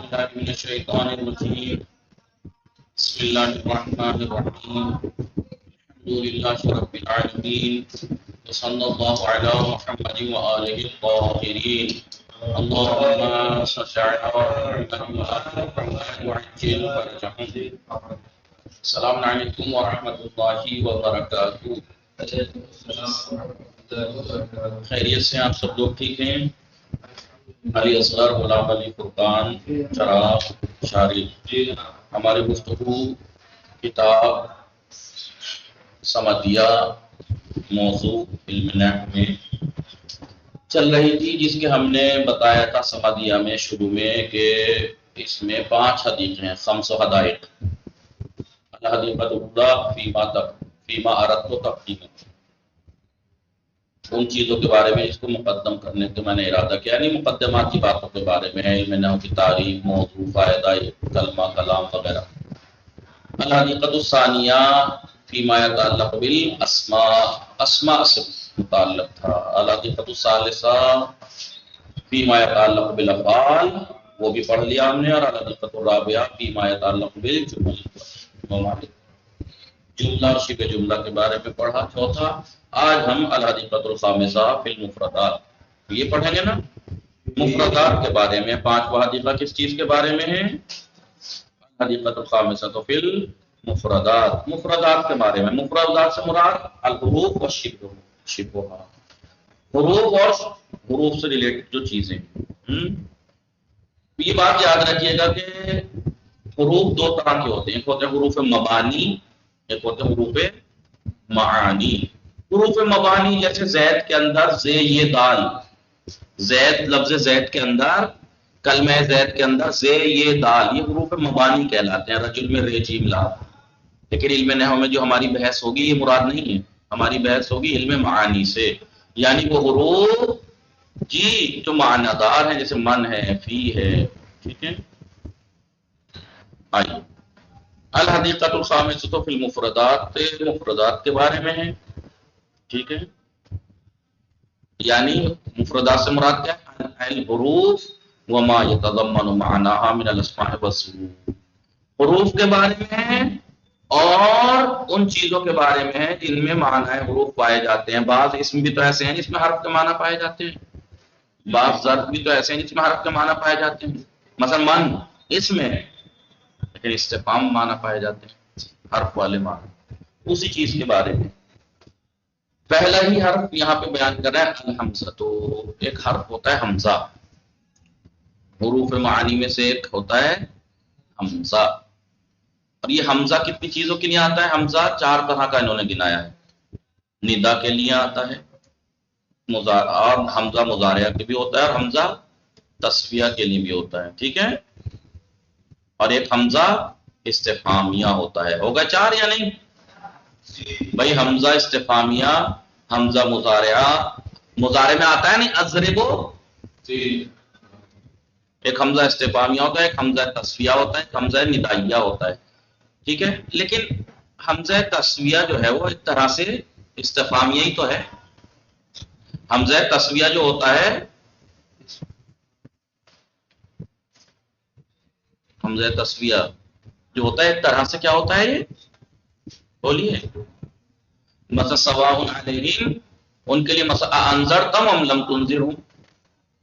بالله من الشيطان الرجيم بسم الله الرحمن الرحيم الحمد لله رب العالمين وصلى الله على محمد وآله الطاهرين اللهم صل على محمد وآل محمد وعجل فرجهم. السلام علیکم ورحمۃ اللہ وبرکاتہ. خیریت سے آپ سب لوگ ٹھیک ہیں؟ علی اصغر، غلام علی، فرقان، چراغ، شارق. ہماری گفتگو کتاب سمدیہ موضوع علم نحو میں چل رہی تھی، جس کے ہم نے بتایا تھا سمدیہ میں شروع میں کہ اس میں 5 حدیقیں ہیں، 5 حدائق. الحدیقۃ الاولی فیما اردت تقدیما، ان چیزوں کے بارے میں اس کو مقدم کرنے کا میں نے ارادہ کیا، یعنی مقدمات کی باتوں کے بارے میں، علم نحو کی تعریف، موضوع، فائدہ، کلمہ، کلام وغیرہ. الحدیقۃ الثانیہ فیما یتعلق بالاسماء، اسماء سے متعلق تھا. الحدیقۃ الثالثہ فیما یتعلق بالافعال، وہ بھی پڑھ لیا ہم نے. اور الحدیقۃ الرابعہ فیما یتعلق بالجمل، جملہ اور شبہ جملہ کے بارے میں پڑھا. چوتھا آج ہم الحدیقۃ الخامسہ فی المفردات، یہ پڑھیں گے نا مفردات کے بارے میں. 5واں حدیقہ کس چیز کے بارے میں ہے؟ الحدیقۃ الخامسہ فی المفردات، مفردات کے بارے میں. مفردات سے مراد الحروف و شبہا، حروف اور حروف سے ریلیٹڈ جو چیزیں. یہ بات یاد رکھیے گا کہ حروف 2 طرح کے ہوتے ہیں، ایک ہوتے ہیں حروف مبانی، ایک ہوتے ہیں حروف معانی. حروف مبانی جیسے زید کے اندر زے یہ دال، زید لفظ زید کے اندر، کلمہ زید کے اندر زے یہ دال، یہ حروف مبانی کہلاتے ہیں. رجل میں رے جیم لام. لیکن علم نحو میں جو ہماری بحث ہوگی یہ مراد نہیں ہے، ہماری بحث ہوگی علم معانی سے، یعنی وہ حروف جی جو معنی دار ہیں، جیسے من ہے، فی ہے. ٹھیک ہے، آئیے. الحدیقۃ الخامسۃ فی المفردات، مفردات کے بارے میں ہے. ٹھیک ہے، یعنی مفردات سے مراد کیا ہے؟ الحروف وما یتضمن معناها من الاسماء والصفات، حروف کے بارے میں ہے اور ان چیزوں کے بارے میں ہے جن میں معنی حروف پائے جاتے ہیں. بعض اسم بھی تو ایسے ہیں جس میں حرف کے معنی پائے جاتے ہیں، بعض ظرف بھی تو ایسے ہیں جس میں حرف کے معنی پائے جاتے ہیں. مثلا من اسم ہے لیکن استفہام معنی پائے جاتے ہیں، حرف والے معنی. اسی چیز کے بارے میں پہلا ہی حرف یہاں پہ بیان کر رہا ہے الحمزہ. تو ایک حرف ہوتا ہے حمزہ، حروف معانی میں سے ایک ہوتا ہے حمزہ. اور یہ حمزہ کتنی چیزوں کے لیے آتا ہے؟ حمزہ 4 طرح کا انہوں نے گنایا ہے. ندا کے لیے آتا ہے، اور حمزہ مضارعہ کے بھی ہوتا ہے، اور حمزہ تسویہ کے لیے بھی ہوتا ہے. ٹھیک ہے، اور ایک حمزہ استفہامیہ ہوتا ہے. ہوگا 4 یا نہیں بھائی؟ حمزہ استفہامیہ، حمزہ مضارعہ، مضارع میں آتا ہے نہیں اضربو، ایک حمزہ استفہامیہ ہوتا ہے، ایک حمزہ تسویہ ہوتا ہے، ایک حمزہ ندائیہ ہوتا ہے. ٹھیک ہے، لیکن حمزہ تسویہ جو ہے وہ ایک طرح سے استفہامیہ ہی تو ہے. حمزہ تسویہ جو ہوتا ہے، حمزہ تسویہ جو ہوتا ہے ایک طرح سے کیا ہوتا ہے؟ یہ بولیے. مثلا سواء علیہم، ان کے لیے مثلا انذرتم ام لم تنذرہم،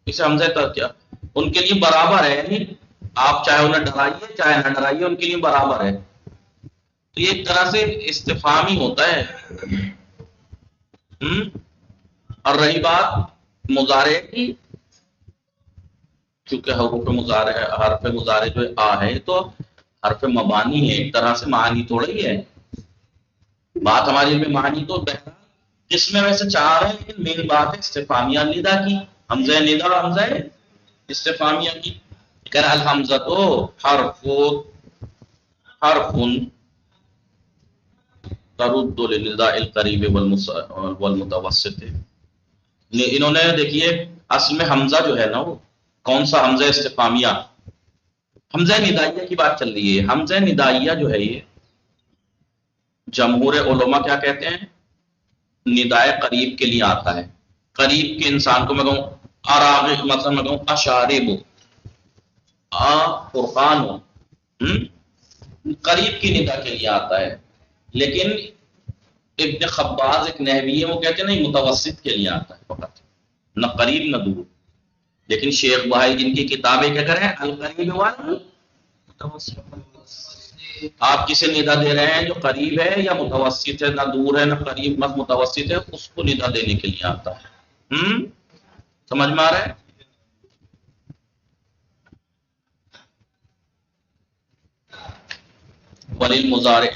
اسے حمزہ کیا ان کے لیے برابر ہے، یعنی آپ چاہے انہیں ڈرائیے چاہے نہ ڈرائیے ان کے لیے برابر ہے. تو یہ ایک طرح سے استفہامی ہوتا ہے. اور رہی بات مضارع کی، کیونکہ حروف مضارع، حرف مضارع جو آ ہے تو حرف مبانی ہے، ایک طرح سے معانی تھوڑا ہی ہے. بات ہماری میں معانی تو بہرحال قسمیں ویسے 4 ہیں، لیکن مین بات ہے استفہامیہ ندا کی، حمزہ ندا اور حمزہ استفہامیہ کی. کہ الحمزہ تو حرف ترد للنداء القریب والمتوسط. انہوں نے دیکھیے اصل میں حمزہ جو ہے نا، وہ کون سا حمزہ استفہامیہ، حمزہ ندائیہ کی بات چل رہی ہے. حمزہ ندائیہ جو ہے یہ جمہور علماء کیا کہتے ہیں؟ ندائے قریب کے لیے آتا ہے. قریب کے انسان کو میں کہوں اراغب، مثلا میں کہوں اشارب، فرقان ہو، قریب کی ندا کے لیے آتا ہے. لیکن ابن خباز ایک نحوی ہے، وہ کہتے ہیں نہیں متوسط کے لیے آتا ہے فقط، نہ قریب نہ دور. لیکن شیخ بہائی جن کی کتابیں کیا کریں القریب والمتوسط، آپ کسے ندا دے رہے ہیں جو قریب ہے یا متوسط ہے، نہ دور ہے نہ قریب نہ متوسط ہے، اس کو ندا دینے کے لیے آتا ہے. سمجھ میں آ رہا ہے؟ مضارع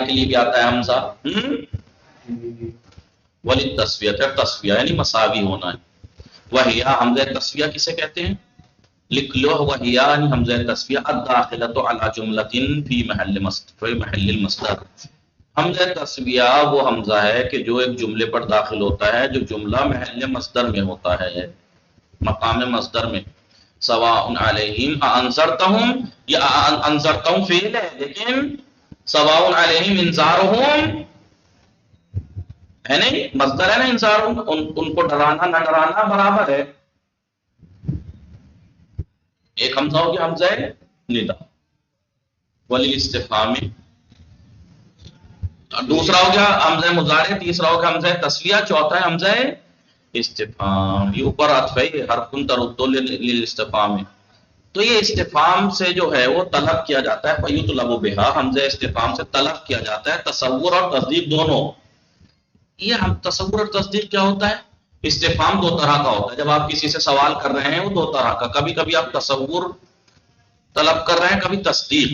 کے لیے بھی آتا ہے حمزہ. وللتسویہ، تسویہ یعنی مساوی ہونا ہے. وہیا حمزہ تسویہ کسے کہتے ہیں؟ لکھ لو وہیا یعنی حمزہ تسویہ الداخلۃ علی جملۃ فی محل المصدر. حمزہ تسویہ وہ حمزہ ہے کہ جو ایک جملے پر داخل ہوتا ہے جو جملہ محل مصدر میں ہوتا ہے، مقام مصدر میں. سواء علیہم انذرتہم، یا انذرتہم فعل ہے لیکن سواء علیہم انذارہم ہے نہیں، مصدر ہے نا انذارہم، ان کو ڈرانا نہ ڈرانا برابر ہے. ایک حمزہ ہو گیا حمزہ ندا وللاستفہام، دوسرا ہو گیا حمزہ مضارع، تیسرا ہو گیا حمزہ تسویہ، چوتھا ہے حمزہ استفہام. یہ اوپر عطف ہے حرف ترد للاستفہام. تو یہ استفہام سے جو ہے وہ طلب کیا جاتا ہے، فیطلب بہا، حمزہ استفہام سے طلب کیا جاتا ہے تصور اور تصدیق دونوں. یہ ہم تصور اور تصدیق کیا ہوتا ہے؟ استفہام دو طرح کا ہوتا ہے. جب آپ کسی سے سوال کر رہے ہیں وہ دو طرح کا، کبھی کبھی آپ تصور طلب کر رہے ہیں، کبھی تصدیق.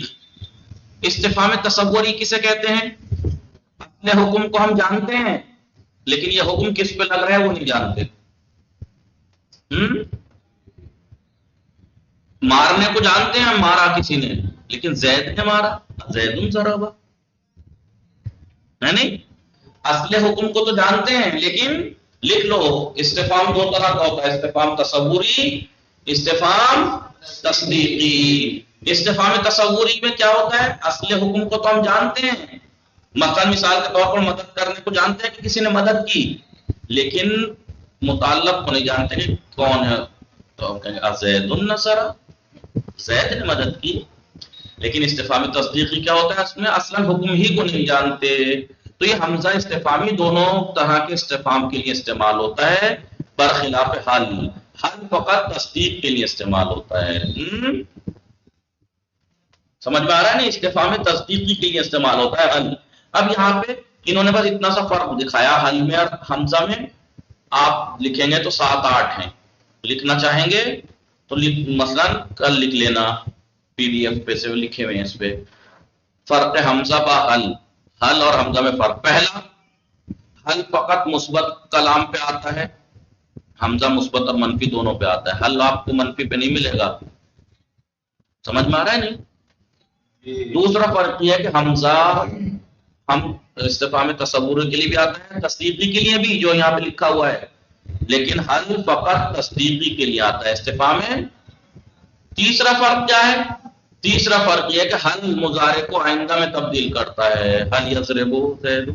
استفہام تصوری کسے کہتے ہیں؟ اپنے حکم کو ہم جانتے ہیں لیکن یہ حکم کس پہ لگ رہا ہے وہ نہیں جانتے. مارنے کو جانتے ہیں، مارا کسی نے لیکن زید نے مارا، زید ضربہ ہے نہیں. اصل حکم کو تو جانتے ہیں لیکن لکھ لو استفہام دو طرح کا ہوتا ہے، استفہام تصوری، استفہام تصدیقی. استفہام تصوری میں کیا ہوتا ہے؟ اصل حکم کو تو ہم جانتے ہیں، مثلا مثال کے طور پر مدد کرنے کو جانتے ہیں کہ کسی نے مدد کی، لیکن متعلق کو نہیں جانتے کہ کون ہے. تو ہم کہیں گے زید النصر، زید نے مدد کی. لیکن استفہام تصدیقی کیا ہوتا ہے؟ اس میں اصلا حکم ہی کو نہیں جانتے. تو یہ حمزہ استفہامی دونوں طرح کے استفہام کے لیے استعمال ہوتا ہے، برخلاف حل. حل فقط تصدیق کے لیے استعمال ہوتا ہے. سمجھ میں آ رہا ہے نا؟ استفہام تصدیقی کے لیے استعمال ہوتا ہے حل. اب یہاں پہ انہوں نے بس اتنا سا فرق دکھایا حل میں اور حمزہ میں. آپ لکھیں گے تو 7-8 ہیں، لکھنا چاہیں گے تو مثلا کل لکھ لینا، پی ڈی ایف پہ سے لکھے ہوئے ہیں اس پہ. فرق حمزہ با حل، حل اور حمزہ میں فرق. پہلا، حل فقط مثبت کلام پہ آتا ہے، حمزہ مثبت اور منفی دونوں پہ آتا ہے. حل آپ کو منفی پہ نہیں ملے گا. سمجھ میں آ رہا ہے نہیں؟ دوسرا فرق یہ ہے کہ حمزہ ہم استفہام تصور کے لیے بھی آتا ہے، تصدیقی کے لیے بھی جو یہاں پہ لکھا ہوا ہے، لیکن حل فقط تصدیقی کے لیے آتا ہے استفہام میں. تیسرا فرق کیا ہے؟ تیسرا فرق یہ ہے کہ حل مضارع کو آئندہ میں تبدیل کرتا ہے. حل یضرب زید،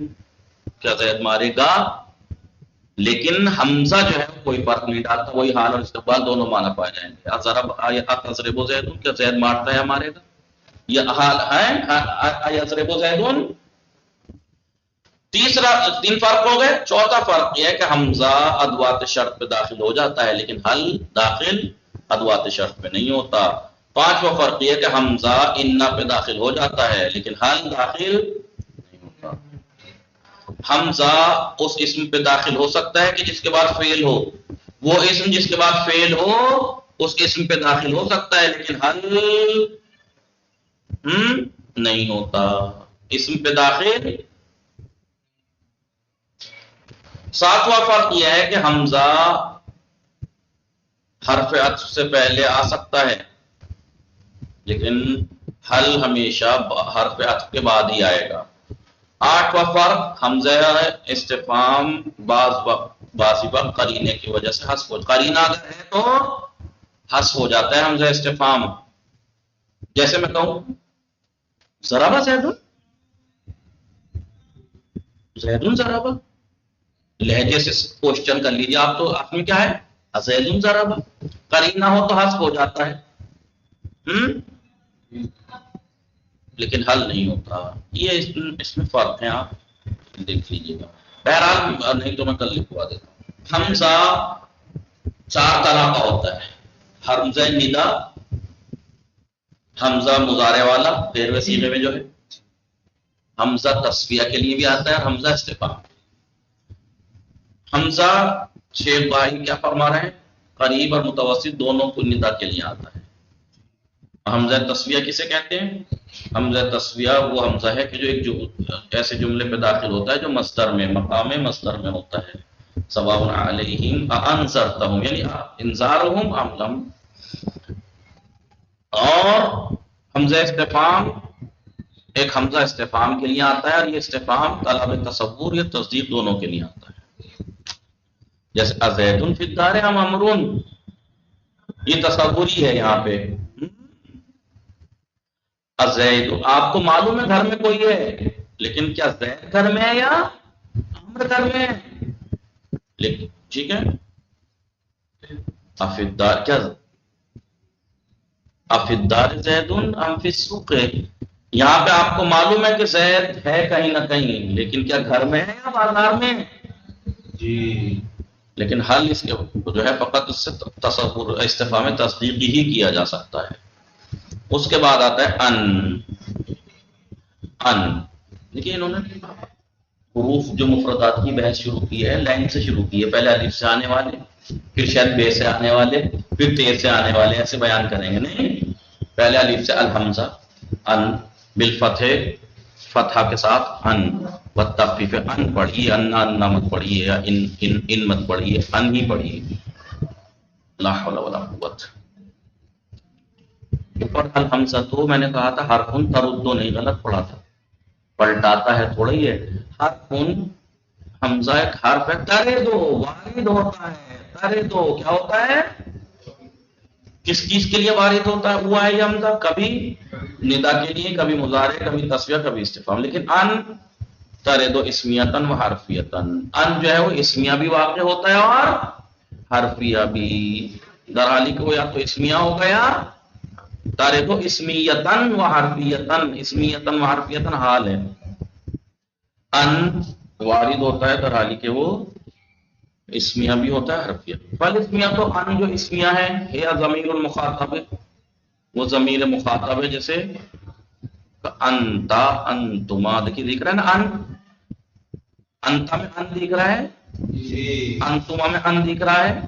کیا زید مارے گا؟ لیکن حمزہ جو ہے کوئی فرق نہیں ڈالتا، وہی حال اور استقبال دونوں معنی پائے جائیں گے. یضرب زید، کیا زید مارتا ہے مارے گا؟ یہ حال ہے یضرب زید. تین فرق ہو گئے. چوتھا فرق یہ ہے کہ حمزہ ادوات شرط پہ داخل ہو جاتا ہے لیکن حل داخل ادوات شرط پہ نہیں ہوتا. پانچواں فرق یہ ہے کہ حمزہ انا پہ داخل ہو جاتا ہے لیکن حل داخل نہیں ہوتا. حمزہ اس اسم پہ داخل ہو سکتا ہے کہ جس کے بعد فعل ہو، وہ اسم جس کے بعد فعل ہو اس اسم پہ داخل ہو سکتا ہے لیکن حل نہیں ہوتا، اسم پہ داخل. ساتواں فرق یہ ہے کہ حمزہ حرف عطف سے پہلے آ سکتا ہے لیکن حل ہمیشہ حرف عطف کے بعد ہی آئے گا. آٹھواں فرق، حمزہ استفہام بعض وقت قرینے کی وجہ سے حذف ہو، قرینہ اگر ہے تو حذف ہو جاتا ہے حمزہ استفہام. جیسے میں کہوں ضربہ زیدن، زیدن ضربہ، لہجے سے کوشچن کر لیجیے آپ. تو آپ میں کیا ہے؟ ازید ضرب قرینہ ہو تو حذف ہو جاتا ہے لیکن حل نہیں ہوتا. یہ اس میں فرق ہے، آپ دیکھ لیجیے گا. بہرحال نہیں تو میں کل لکھوا دیتا ہوں. حمزہ 4 طرح کا ہوتا ہے. حمزہ ندا، حمزہ مضارع والا 13ویں صیغے میں جو ہے، حمزہ تصفیہ کے لیے بھی آتا ہے، اور حمزہ استفہام. حمزہ شیخ بھائی کیا فرما رہے ہیں، قریب اور متوسط دونوں کو ندا کے لیے آتا ہے. حمزہ تصفیہ کسے کہتے ہیں؟ حمزہ تصفیہ وہ حمزہ ہے کہ جو ایک ایسے جملے پہ داخل ہوتا ہے جو مصدر میں، مقام مصدر میں ہوتا ہے. سواء علیہم انذرتہم یعنی انذارہم ام لم. اور حمزہ استفہام ایک حمزہ استفہام کے لیے آتا ہے، اور یہ استفہام طلب تصور یا تصدیق دونوں کے لیے آتا ہے. جیسے ازید فی الدار ام امرون، یہ تصوری ہے. یہاں پہ ازید آپ کو معلوم ہے گھر میں کوئی ہے، لیکن کیا زید گھر میں ہے یا امر گھر میں ہے؟ لیکن ٹھیک ہے، افدار کیا افدار زید ام فی السوق، یہاں پہ آپ کو معلوم ہے کہ زید ہے کہیں نہ کہیں، لیکن کیا گھر میں ہے یا بازار میں جی. لیکن حل اس کے جو ہے فقط اس سے تصور استفہام میں تصدیقی ہی کیا جا سکتا ہے. اس کے بعد آتا ہے ان. دیکھیے انہوں نے حروف جو مفردات کی بحث شروع کی ہے لائن سے شروع کی ہے. پہلے الف سے آنے والے، پھر شاید بے سے آنے والے، پھر تے سے آنے والے، ایسے بیان کریں گے. نہیں، پہلے الف سے الحمزہ ان بالفتح، فتحہ کے ساتھ ان والتخفیف ان پڑھیے، ان مت پڑھیے، یا ان مت پڑھیے، ان ہی پڑھیے. لا حول ولا قوت. اوپر الحمزہ تو میں نے کہا تھا حرف تردو نہیں، غلط پڑھا تھا، پلٹاتا ہے تھوڑا ہی ہے. حرف حمزہ ایک حرف ہے، ترے دو وارد ہوتا ہے. ترے دو کیا ہوتا ہے، کس چیز کے لیے وارد ہوتا ہے؟ ہوا ہے یہ حمزہ کبھی ندا کے لیے، کبھی مضارع، کبھی تصفیہ، کبھی استفہام. لیکن ان ترے دو اسمیتن و حرفیتن، ان جو ہے وہ اسمیہ بھی واقع ہوتا ہے اور حرفیہ بھی. درحالی کہ وہ یا تو اسمیہ ہو گیا، تارے تو اسمیتن و حرفیتن، اسمیتن و حرفیتن حال ہے. ان وارد ہوتا ہے در حالی کہ وہ اسمیہ بھی ہوتا ہے حرفیہ. فل اسمیہ تو ان جو اسمیہ ہے یا ضمیر المخاطب، وہ ضمیر مخاطب ہے. جیسے انتا انتما، دیکھیے دکھ رہا ہے نا، انتا میں ان دکھ رہا ہے، انتما میں ان دکھ رہا ہے.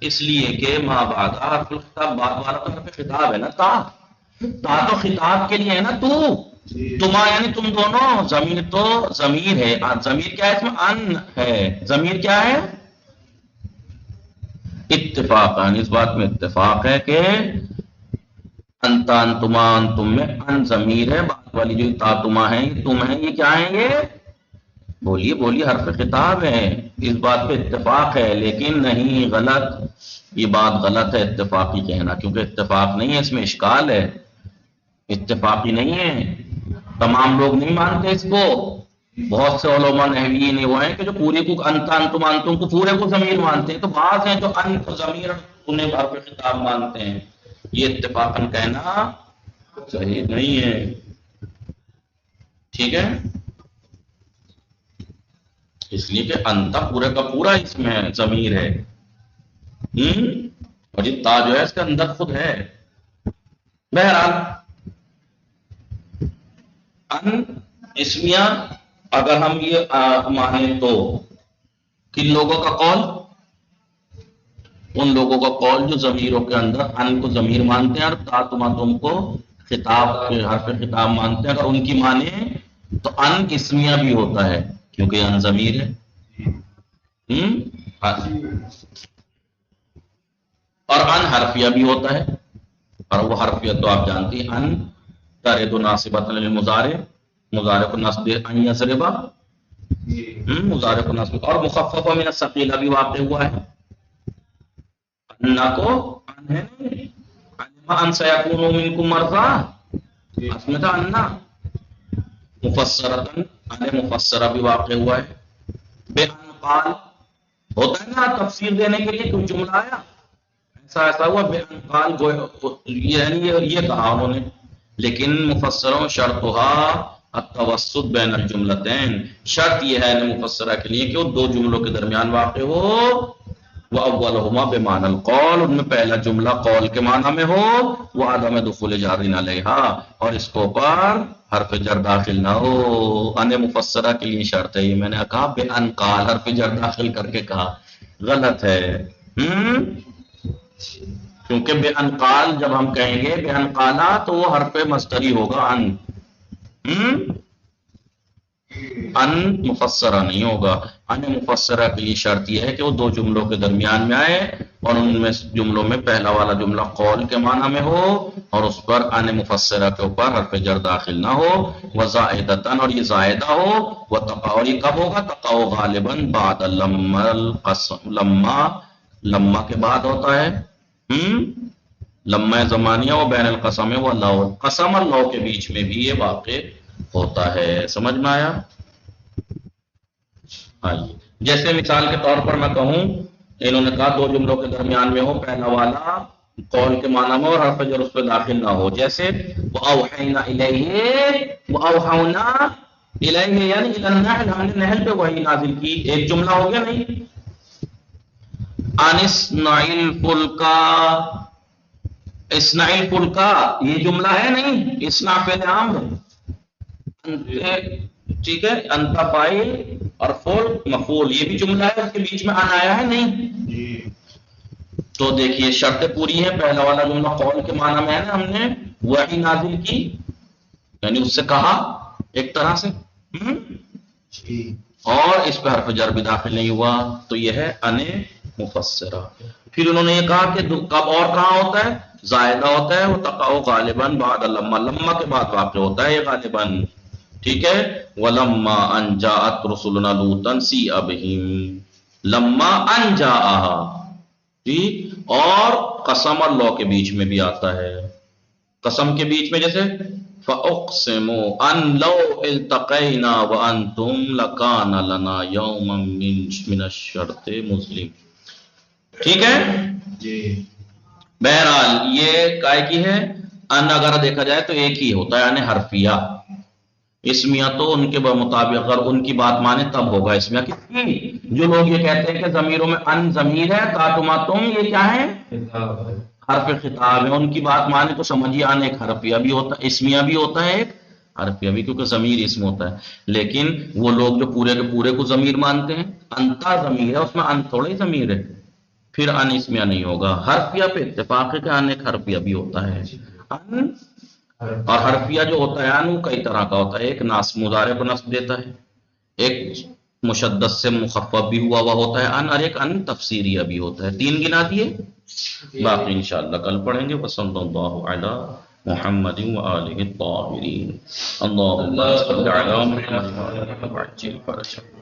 اس لیے کہ ماں بعد حرف الخطاب، بعد والا تو حرف خطاب ہے نا. تا تو خطاب کے لیے ہے نا. تما یعنی تم دونوں، ضمیر تو ضمیر ہے. ضمیر کیا ہے اس میں؟ ان ہے. ضمیر کیا ہے؟ اتفاق. اس بات میں اتفاق ہے کہ انتا انتما انتم میں ان ضمیر ہے. بعد والی جو تا تما ہے تم ہے، یہ کیا ہے؟ یہ بولیے بولیے حرف خطاب ہے. اس بات پہ اتفاق ہے. لیکن نہیں، غلط، یہ بات غلط ہے اتفاقی کہنا، کیونکہ اتفاق نہیں ہے، اس میں اشکال ہے. اتفاقی نہیں ہے، تمام لوگ نہیں مانتے اس کو. بہت سے علماء نحویین وہ ہیں کہ جو پورے کو انتا انتم انتم کو پورے کو ضمیر مانتے ہیں. تو بعض ہیں جو ان کو ضمیر انہیں حرف خطاب مانتے ہیں. یہ اتفاقاً کہنا صحیح نہیں ہے. ٹھیک ہے، اس لیے کہ انتا پورے کا پورا اس میں ضمیر ہے، اور یہ تا جو ہے اس کے اندر خود ہے. بہرحال ان اسمیہ اگر ہم یہ مانیں تو کن لوگوں کا قول؟ ان لوگوں کا قول جو ضمیروں کے اندر ان کو ضمیر مانتے ہیں اور تا تما تم کو خطاب حرف خطاب مانتے ہیں. اگر ان کی مانیں تو ان اسمیہ بھی ہوتا ہے کیونکہ ان ضمیر ہے. اور ان حرفیہ بھی ہوتا ہے، اور وہ حرفیہ تو آپ جانتے ہیں. ان ترد ناصبۃ للمضارع، مضارع کو نصب ان یضربا، مضارع کو نصب، اور مخفف من الثقیلہ بھی واقع ہوا ہے. انا کو ان ہے علم ان سیکون منکم مرضی، اس میں تھا انا. مفسرتن ان مفسرہ بھی واقع ہوا ہے. بے ان قال ہوتا ہے نا تفسیر دینے کے لیے کوئی جملہ آیا ایسا ایسا ہوا بے انقال یعنی یہ کہا انہوں نے، لیکن مفسروں شرطھا التوسط بین الجملتین، شرط یہ ہے مفسرہ کے لیے کہ وہ دو جملوں کے درمیان واقع ہو، وَأَوَّلُهُمَا بِمَعْنَى الْقَوْلِ، ان میں پہلا جملہ قول کے معنی میں ہو، وَعَدَمَ دُخُولِ جَارٍ عَلَيْهَا، اور اس کو پر حرف جر داخل نہ ہو۔ ان مفسرہ کے لیے شرط ہے، یہ میں نے کہا بے ان قال حرف جر داخل کر کے کہا، غلط ہے۔ کیونکہ بے ان قال جب ہم کہیں گے بے ان قالا تو وہ حرف مصدری ہوگا ان، ان مفسرہ نہیں ہوگا۔ ان مفسرہ کے لیے شرط یہ ہے کہ وہ دو جملوں کے درمیان میں آئے اور ان میں جملوں میں پہلا والا جملہ قول کے معنی میں ہو اور اس پر ان مفسرہ کے اوپر حرف جر داخل نہ ہو، وزائدتاً، اور یہ زائدہ ہو، اور یہ کب ہوگا؟ تقع غالباً بعد لما القسم، لما کے بعد ہوتا ہے، لما زمانیہ و بین القسم و لو، قسم اور لو کے بیچ میں بھی یہ واقع ہوتا ہے۔ سمجھ میں آیا؟ آئیے جیسے مثال کے طور پر میں کہوں، انہوں نے کہا دو جملوں کے درمیان میں ہو، پہلا والا قول کے معنی میں اور حرف جر اس پہ داخل نہ ہو، جیسے وَأَوْحَيْنَا إِلَيْهِ، وَأَوْحَوْنَا إِلَيْهِ یعنی إِلَى النَّحْلِ، ہم نے نحل پہ وحی نازل کی، ایک جملہ ہو گیا نہیں؟ أَنِ اصْنَعِ الْفُلْكَ، اصنع الفلک یہ جملہ ہے نہیں، اصنع فعل امر، ٹھیک ہے، انت فاعل اور فول مفعول، یہ بھی جملہ ہے، اس کے بیچ میں ان آیا ہے نہیں؟ تو دیکھیے شرط پوری ہے، پہلا والا جملہ قول کے معنی میں ہے نا، ہم نے وحی نازل کی یعنی اس سے کہا ایک طرح سے، اور اس پہ حرف جر بھی داخل نہیں ہوا، تو یہ ہے ان مفسرہ۔ پھر انہوں نے یہ کہا کہ کب اور کہاں ہوتا ہے؟ زائدہ ہوتا ہے، وہ تقع غالباً بعد لما، لما کے بعد واقع ہوتا ہے یہ غالباً، ٹھیک ہے۔ وَلَمَّا أَن جَاءَتْ رُسُلُنَا لُوطًا سِیءَ بِهِمْ، لما ان جاءہا، ٹھیک، اور قسم اور لو کے بیچ میں بھی آتا ہے، قسم کے بیچ میں جیسے فَأُقْسِمُ أَن لَوْ الْتَقَيْنَا وَأَنْتُمْ لَكَانَ لَنَا يَوْمًا مِّنَ الشَّرْطِ مُظْلِمٌ، ٹھیک ہے جی۔ بہرحال یہ کائے کی ہے، ان اگر دیکھا جائے تو ایک ہی ہوتا ہے، یعنی حرفیہ، اسمیہ تو ان کے مطابق اگر ان کی بات مانے تب ہوگا اسمیہ کس کی؟ جو لوگ یہ کہتے ہیں کہ ضمیروں میں ان ضمیر ہے، تاتما تم یہ کیا ہے؟ حرف خطاب ہے، ان کی بات مانے تو سمجھیے ان ایک حرفیہ بھی ہوتا ہے، اسمیہ بھی ہوتا ہے، ایک حرفیہ بھی، کیونکہ ضمیر اسم ہوتا ہے۔ لیکن وہ لوگ جو پورے کے پورے کو ضمیر مانتے ہیں، انتا ضمیر ہے، اس میں ان تھوڑا ہی ضمیر ہے، پھر ان اسمیہ نہیں ہوگا۔ حرفیہ پہ اتفاق ہے کہ ان ایک حرفیہ بھی ہوتا ہے، ان اور حرفیہ جو ہوتا ہے ان وہ کئی طرح کا ہوتا ہے، ایک ناصب مضارع کو نصب دیتا ہے، ایک مشدد سے مخفف بھی ہوا ہوا ہوتا ہے ان، اور ایک ان تفسیریہ بھی ہوتا ہے۔ تین گنا دیے، باقی انشاءاللہ کل پڑھیں گے۔ وصلی اللہ علی محمد وآلہ الطاہرین، اللہم صل علی محمد وعجل فرجہ۔